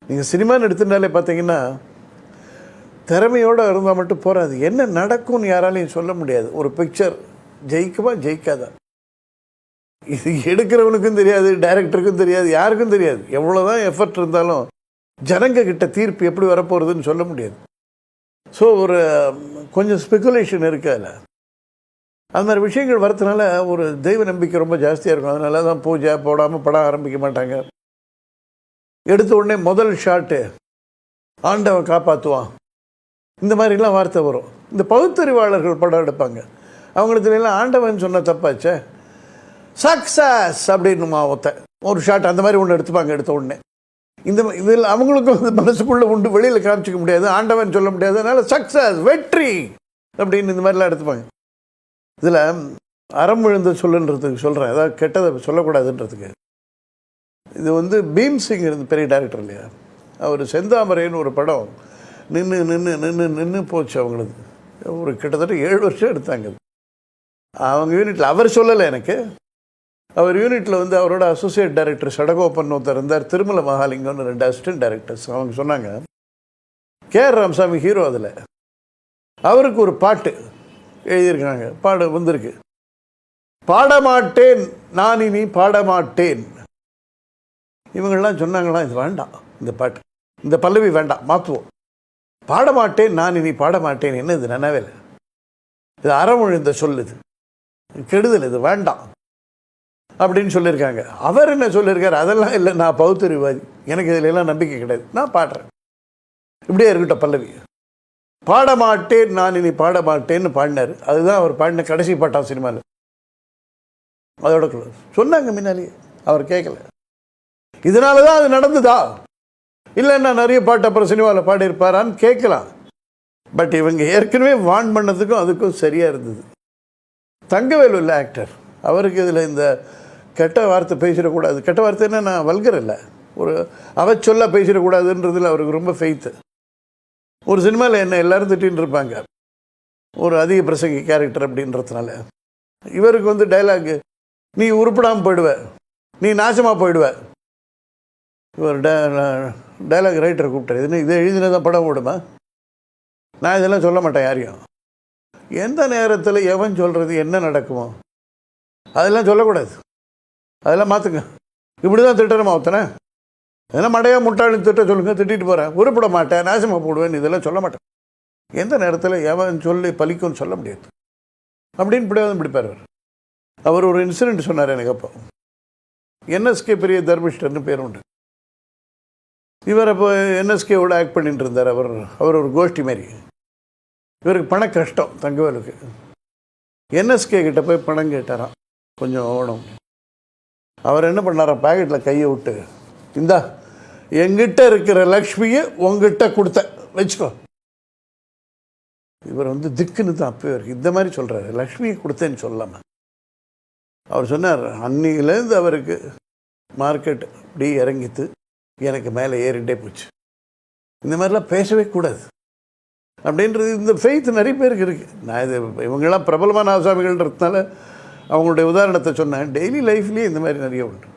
நீங்கள் சினிமான்னு எடுத்துட்டாலே பார்த்தீங்கன்னா திறமையோடு இருந்தால் மட்டும் போகாது, என்ன நடக்கும்னு யாராலையும் சொல்ல முடியாது. ஒரு பிக்சர் ஜெயிக்குமா ஜெயிக்காதா இது எடுக்கிறவனுக்கும் தெரியாது, டைரக்டருக்கும் தெரியாது, யாருக்கும் தெரியாது. எவ்வளோதான் எஃபர்ட் இருந்தாலும் ஜனங்க கிட்ட தீர்ப்பு எப்படி வரப்போகிறதுன்னு சொல்ல முடியாது. ஸோ ஒரு கொஞ்சம் ஸ்பெகுலேஷன் இருக்கு அதில். அது மாதிரி விஷயங்கள் வரதுனால ஒரு தெய்வ நம்பிக்கை ரொம்ப ஜாஸ்தியாக இருக்கும். அதனால தான் பூஜை போடாமல் படம் ஆரம்பிக்க மாட்டாங்க. எடுத்த உடனே முதல் ஷாட்டு ஆண்டவன் காப்பாற்றுவான், இந்த மாதிரிலாம் வார்த்தை வரும். இந்த பகுத்தறிவாளர்கள் படம் எடுப்பாங்க, அவங்களுக்கு எல்லாம் ஆண்டவன் சொன்ன தப்பாச்சே, சக்ஸஸ் அப்படின்னுமா ஒத்த ஒரு ஷாட் அந்த மாதிரி ஒன்று எடுத்துப்பாங்க. எடுத்த உடனே இந்த இதில் அவங்களுக்கும் வந்து மனசுக்குள்ளே உண்டு, வெளியில் காமிச்சிக்க முடியாது, ஆண்டவன் சொல்ல முடியாது, அதனால் சக்ஸஸ் வெற்றி அப்படின்னு இந்த மாதிரிலாம் எடுத்துப்பாங்க. இதில் அறம் விழுந்த சொல்லுன்றதுக்கு சொல்கிறேன், அதாவது கெட்டதை சொல்லக்கூடாதுன்றதுக்கு. இது வந்து பீம் சிங் இருந்து பெரிய டைரக்டர் இல்லையா, அவர் செந்தாமரைன்னு ஒரு படம் நின்று நின்று நின்று நின்று போச்சு அவங்களுக்கு. ஒரு கிட்டத்தட்ட 7 வருஷம் எடுத்தாங்க. அவங்க யூனிட்டில் அவர் சொல்லலை எனக்கு, அவர் யூனிட்டில் வந்து அவரோட அசோசியேட் டைரக்டர் சடகோப்பன் ஒருத்தர் இருந்தார், திருமல மகாலிங்கம்னு 2 அசிஸ்டன்ட் டைரக்டர்ஸ். அவங்க சொன்னாங்க கேஆர் ராமசாமி ஹீரோ, அதில் அவருக்கு ஒரு பாட்டு எழுதியிருக்காங்க, பாட வந்திருக்கு, பாடமாட்டேன் நான் இனி பாடமாட்டேன். இவங்கெல்லாம் சொன்னாங்களாம் இது வேண்டாம், இந்த பாட்டு இந்த பல்லவி வேண்டாம், மாற்றுவோம், பாடமாட்டேன் நான் இனி பாடமாட்டேன். என்ன இது நனவே இல்லை, இது அறமொழிந்த சொல்லுது, கெடுதல், இது வேண்டாம் அப்படின்னு சொல்லியிருக்காங்க. அவர் என்ன சொல்லியிருக்காரு, அதெல்லாம் இல்லை, நான் பௌத்தறிவாதி, எனக்கு இதில் எல்லாம் நம்பிக்கை கிடையாது, நான் பாடுறேன், இப்படியே இருக்கட்டும் பல்லவி, பாடமாட்டேன் நான் இனி பாடமாட்டேன்னு பாடினார். அதுதான் அவர் பாடின கடைசி பாட்டான் சினிமாவில். அதோட சொன்னாங்க முன்னாலேயே, அவர் கேட்கல. இதனால தான் அது நடந்துதா, இல்லைன்னா நிறைய பாட்டு அப்புறம் சினிமாவில் பாடியிருப்பாரான்னு கேட்கலாம். பட் இவங்க ஏற்கனவே வான் பண்ணதுக்கும் அதுக்கும் சரியாக இருந்தது. தங்கவேலு இல்லை ஆக்டர், அவருக்கு இதில் இந்த கெட்ட வார்த்தை பேசிடக்கூடாது, கெட்ட வார்த்தைன்னா நான் வல்கர் இல்லை, ஒரு அவச்சொல்ல பேசிடக்கூடாதுன்றதில் அவருக்கு ரொம்ப ஃபெய்த்து. ஒரு சினிமாவில் என்ன எல்லோரும் திட்டின்னு இருப்பாங்க, ஒரு அதிக பிரசங்கி கேரக்டர் அப்படின்றதுனால. இவருக்கு வந்து டைலாக், நீ உருப்படாமல் போயிடுவ, நீ நாசமாக போயிடுவ. இவர் டைலாக் ரைட்டரை கூப்பிட்டார், இது இதை எழுதினதான் படம் ஓடுமா, நான் இதெல்லாம் சொல்ல மாட்டேன் யாரையும், எந்த நேரத்தில் எவன் சொல்கிறது என்ன நடக்குமோ அதெல்லாம் சொல்லக்கூடாது, அதெல்லாம் மாற்றுங்க, இப்படி தான் திட்டணுமா ஒருத்தனை, ஏன்னா மடையாக முட்டாளி திட்ட சொல்லுங்கள், திட்டிட்டு போகிறேன், உருப்பிட மாட்டேன், நாசமாக போடுவேன், இதெல்லாம் சொல்ல மாட்டேன். எந்த நேரத்தில் எவன் சொல்லி பலிக்கும்னு சொல்ல முடியாது அப்படின்னு இப்படியாவது பிடிப்பார். அவர் ஒரு இன்சிடென்ட் சொன்னார் எனக்கு. அப்போ என்எஸ்கே பெரிய தர்மிஷ்டர்னு பேர் உண்டு. இவர் அப்போ என்எஸ்கேவோட ஆக்ட் பண்ணிட்டு இருந்தார். அவர் ஒரு கோஷ்டி மாரி. இவருக்கு பண கஷ்டம் தங்கவேலுக்கு. என்எஸ்கே கிட்ட போய் பணம் கேட்டாராம், கொஞ்சம் ஓணும். அவர் என்ன பண்ணாராம், பேக்கெட்டில் கையை விட்டு, இந்தா எங்கிட்ட இருக்கிற லக்ஷ்மியை உங்ககிட்ட கொடுத்த வச்சுக்கோ. இவர் வந்து திக்குன்னு தான் அப்போ இருக்கு இந்த மாதிரி சொல்கிறாரு, லக்ஷ்மியை கொடுத்தேன்னு சொல்லாமல். அவர் சொன்னார், அன்னிலேருந்து அவருக்கு மார்க்கெட் இப்படி இறங்கித்து எனக்கு மேலே ஏறிண்டே போச்சு, இந்த மாதிரிலாம் பேசவே கூடாது அப்படின்றது இந்த ஃபெய்த் நிறைய பேருக்கு இருக்குது. நான் இது இவங்கெல்லாம் பிரபலமான ஆசாமிகள்ன்றதுனால அவங்களுடைய உதாரணத்தை சொன்னேன். டெய்லி லைஃப்லேயே இந்த மாதிரி நிறைய உண்டு.